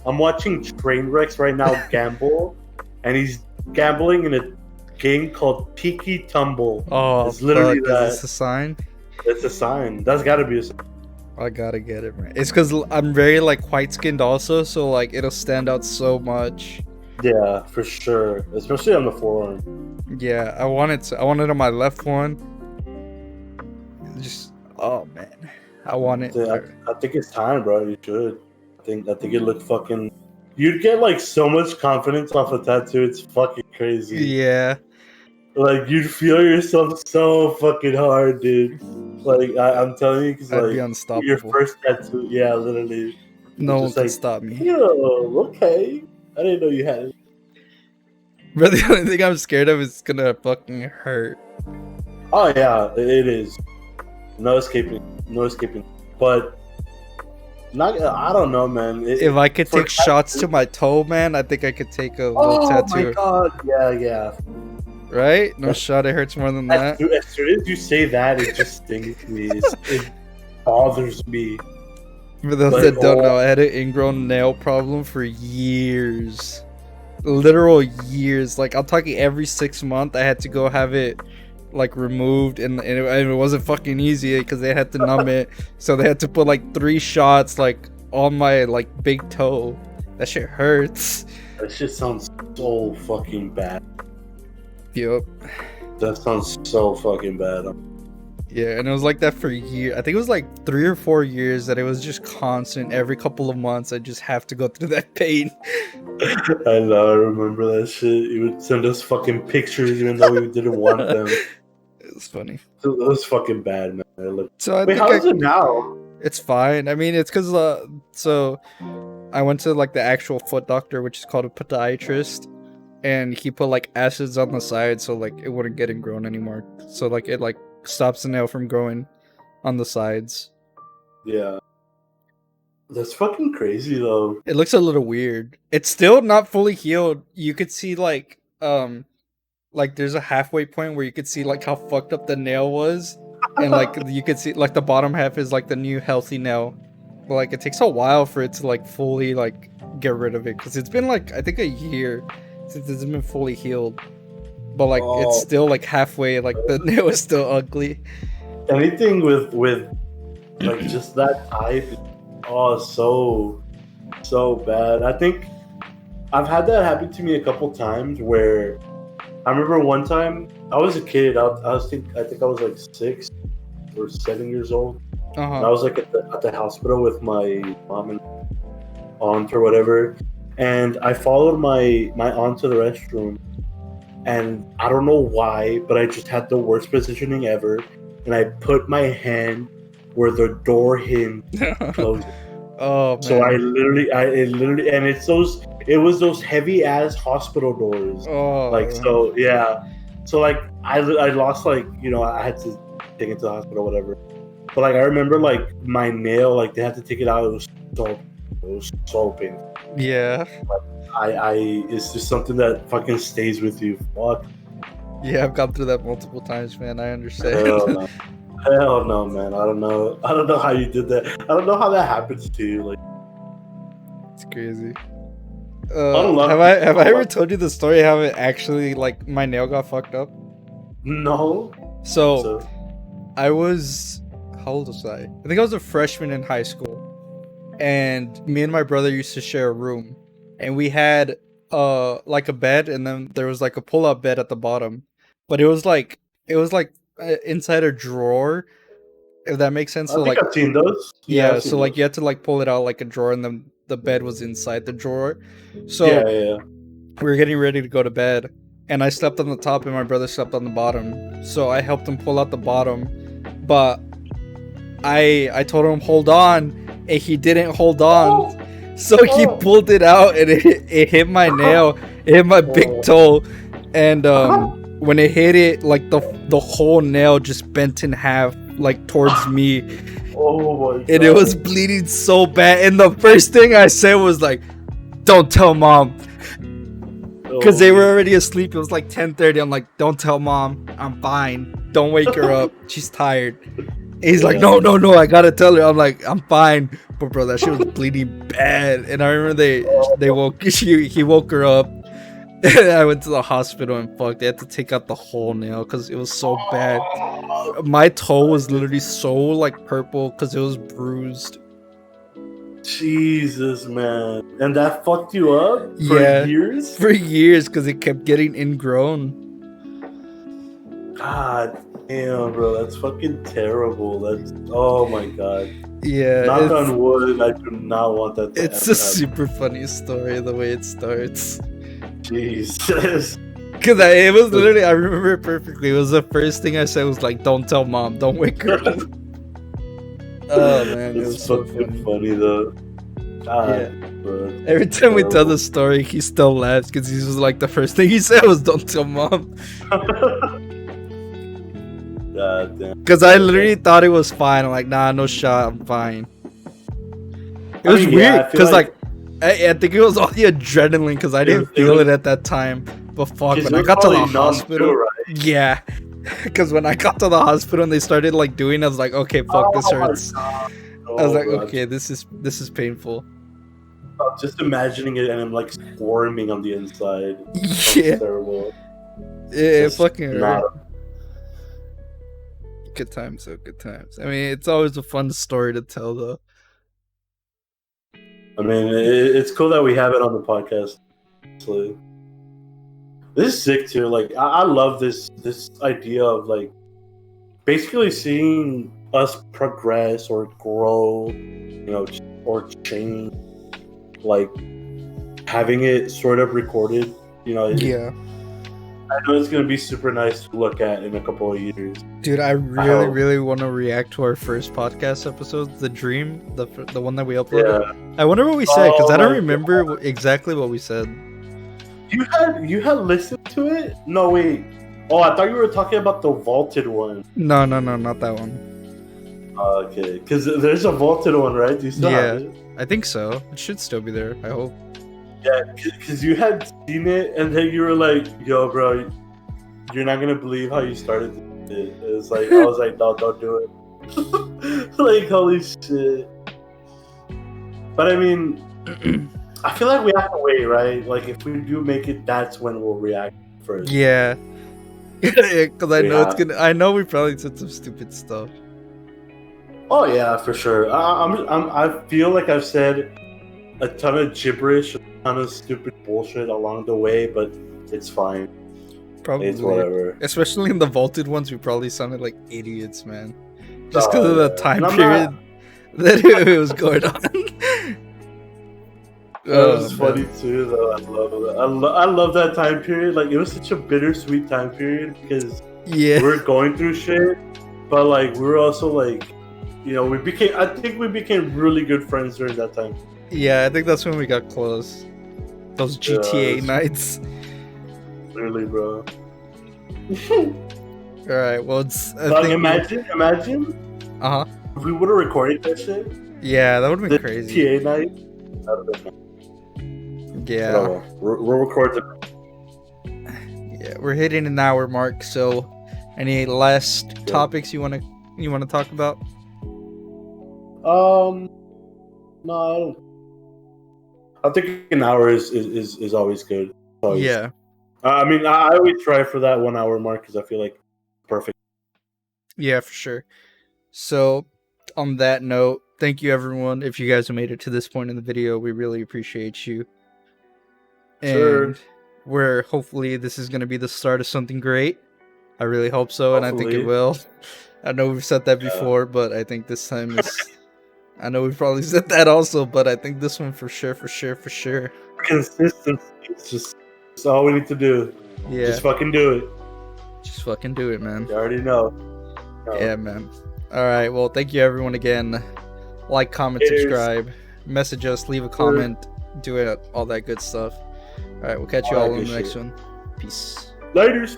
B: I'm watching Trainwrecks right now gamble, and he's gambling in a game called Tiki Tumble.
A: Oh,
B: it's literally that.
A: Is this a sign?
B: It's a sign. That's gotta be a sign.
A: I gotta get it, man. It's because I'm very like white skinned also, so like it'll stand out so much.
B: Yeah, for sure, especially on the forearm.
A: Yeah, I want it on my left one. Just man, I want it.
B: I think it's time, bro. You should. I think it looked fucking. You'd get like so much confidence off a tattoo. It's fucking crazy.
A: Yeah.
B: Like you'd feel yourself so fucking hard, dude. Like I'm telling you, because
A: I'd be unstoppable.
B: Your first tattoo, yeah, literally.
A: No one can stop me.
B: Yo, okay. I didn't know you had it.
A: But the only thing I'm scared of is gonna fucking hurt.
B: Oh yeah, it is. No escaping. But I don't know, man.
A: If I could take shots to my toe, man, I think I could take a little tattoo.
B: Oh my god, yeah.
A: Right? No shot, it hurts more than that.
B: As soon as you say that, it just stings me. It bothers me.
A: For those that don't know, I had an ingrown nail problem for years. Literal years. Like, I'm talking every 6 months, I had to go have it like removed, and it wasn't fucking easy because they had to numb it, so they had to put like 3 shots like on my like big toe. That shit hurts.
B: That shit sounds so fucking bad.
A: Yep.
B: That sounds so fucking bad.
A: Yeah, and it was like that for years. I think it was like 3 or 4 years that it was just constant. Every couple of months I just have to go through that pain.
B: I know, I remember that shit. You would send us fucking pictures even though we didn't want them.
A: It was funny.
B: It was fucking bad, man.
A: So
B: wait, how is it now?
A: It's fine. I mean, it's because so I went to like the actual foot doctor, which is called a podiatrist, and he put like acids on the side so like it wouldn't get ingrown anymore. So like it like stops the nail from growing on the sides.
B: Yeah. That's fucking crazy though.
A: It looks a little weird. It's still not fully healed. You could see like there's a halfway point where you could see like how fucked up the nail was, and like you could see like the bottom half is like the new healthy nail. But like it takes a while for it to like fully like get rid of it, because it's been like I think a year since it's been fully healed. But like it's still like halfway, like the nail is still ugly.
B: Anything with like just that type, so bad. I think I've had that happen to me a couple times where I remember one time I was a kid. I think I was like 6 or 7 years old. And I was like at the hospital with my mom and aunt or whatever, and I followed my aunt to the restroom. And I don't know why, but I just had the worst positioning ever. and I put my hand where the door hinge closes.
A: Oh man.
B: So it literally, and it was those heavy ass hospital doors.
A: Oh.
B: Like, so yeah. So like I lost, like, you know, I had to take it to the hospital or whatever. But like I remember like my nail, like they had to take it out. It was so painful.
A: Yeah.
B: It's just something that fucking stays with you. Fuck.
A: Yeah, I've gone through that multiple times, man. I understand.
B: Hell no, man. I don't know how you did that. I don't know how that happens to you. Like,
A: It's crazy.
B: Unlucky.
A: Have I ever told you the story how it actually, like, my nail got fucked up?
B: no.
A: So I was, how old was I? I think I was a freshman in high school, and me and my brother used to share a room, and we had like a bed, and then there was like a pull-out bed at the bottom, but it was like inside a drawer, if that makes sense.
B: I
A: So
B: think
A: like,
B: I've seen those.
A: yeah,
B: I've seen
A: so like
B: those.
A: you had to like pull it out like a drawer, and then the bed was inside the drawer. So
B: Yeah.
A: we were getting ready to go to bed, and I slept on the top and my brother slept on the bottom. So I helped him pull out the bottom, but I told him hold on, and he didn't hold on. So he pulled it out, and it hit my nail, it hit my big toe, and when it hit it, like the whole nail just bent in half, like towards me.
B: Oh my god.
A: And it was bleeding so bad. And the first thing I said was like, "Don't tell mom," because they were already asleep. It was like 10:30. I'm like, "Don't tell mom. I'm fine. Don't wake her up. She's tired." And he's like, "No, I gotta tell her." I'm like, "I'm fine." But bro, that shit was bleeding bad. And I remember he woke her up. I went to the hospital and fuck, they had to take out the whole nail because it was so bad. My toe was literally so like purple because it was bruised.
B: Jesus, man. And that fucked you up for years?
A: For years, because it kept getting ingrown.
B: God damn, bro. That's fucking terrible. That's, oh my god.
A: Yeah.
B: Knock on wood, I do not want that to
A: It's a super funny story the way it starts.
B: Jesus.
A: Because it was literally, I remember it perfectly. It was the first thing I said was like, "Don't tell mom, don't wake her up." Oh man, it was so
B: funny though. God,
A: yeah.
B: Bro,
A: Every time we tell the story, he still laughs because he was like, the first thing he said was, "Don't tell mom."
B: God damn.
A: Because I literally thought it was fine. I'm like, "Nah, no shot, I'm fine." It was weird because I think it was all the adrenaline because I didn't feel it at that time. But fuck, when I got to the hospital,
B: too, right?
A: yeah, because when I got to the hospital and they started like doing, I was like, "Okay, fuck, this hurts." I was like, "Okay, this is painful."
B: I'm just imagining it and I'm like squirming on the inside.
A: Yeah,
B: terrible.
A: It fucking hurt. Good times, though. Good times. I mean, it's always a fun story to tell, though.
B: I mean, it's cool that we have it on the podcast. So, this is sick too. Like, I love this idea of like basically seeing us progress or grow, you know, or change. Like having it sort of recorded, you know.
A: Yeah.
B: I know it's gonna be super nice to look at in a couple of years.
A: Dude, I really want to react to our first podcast episode, the dream, the one that we uploaded. Yeah. I wonder what we said because I don't remember exactly what we said.
B: You had listened to it? No, wait. Oh, I thought you were talking about the vaulted one.
A: No, not that one.
B: Okay, because there's a vaulted one, right? Do you still have it?
A: I think so. It should still be there. I hope.
B: Yeah, because you had seen it, and then you were like, "Yo, bro, you're not gonna believe how you started it." It's like I was like, "No, don't do it." Like, holy shit. But I mean, I feel like we have to wait, right? Like, if we do make it, that's when we'll react first.
A: Yeah. Because I know we probably said some stupid stuff.
B: Oh yeah, for sure. I feel like I've said a ton of gibberish, a ton of stupid bullshit along the way, but it's fine.
A: Probably.
B: It's whatever.
A: Especially in the vaulted ones, we probably sounded like idiots, man. Just because of the time period that it was going on.
B: That was funny too, though. I love it. I love that time period. Like, it was such a bittersweet time period because we're going through shit, but like we were also like, you know, we became. I think we became really good friends during that time.
A: Yeah, I think that's when we got close. Those GTA nights.
B: Really, bro.
A: All right. Well, it's.
B: Like, imagine.
A: Uh huh.
B: If we would have recorded that shit.
A: Yeah, that would have been
B: The
A: crazy.
B: GTA night. That would have been.
A: Yeah.
B: Oh, we'll record the.
A: Yeah, we're hitting an hour mark. So, any last topics you wanna talk about?
B: No, I don't. I think an hour is always good. Always.
A: Yeah.
B: I mean, I always try for that 1 hour mark because I feel like perfect.
A: Yeah, for sure. So, on that note, thank you everyone. If you guys have made it to this point in the video, we really appreciate you. And we're hopefully this is going to be the start of something great. I really hope so, and I think it will. I know we've said that before, but I think this time is. I know we've probably said that also, but I think this one for sure.
B: Consistency. It's all we need to do.
A: Yeah.
B: Just fucking do it.
A: Just fucking do it, man.
B: You already know.
A: Yeah, man. All right. Well, thank you everyone again. Like, comment, subscribe, message us, leave a comment, do it, all that good stuff. All right. We'll catch you all in the next one. Peace.
B: Laters.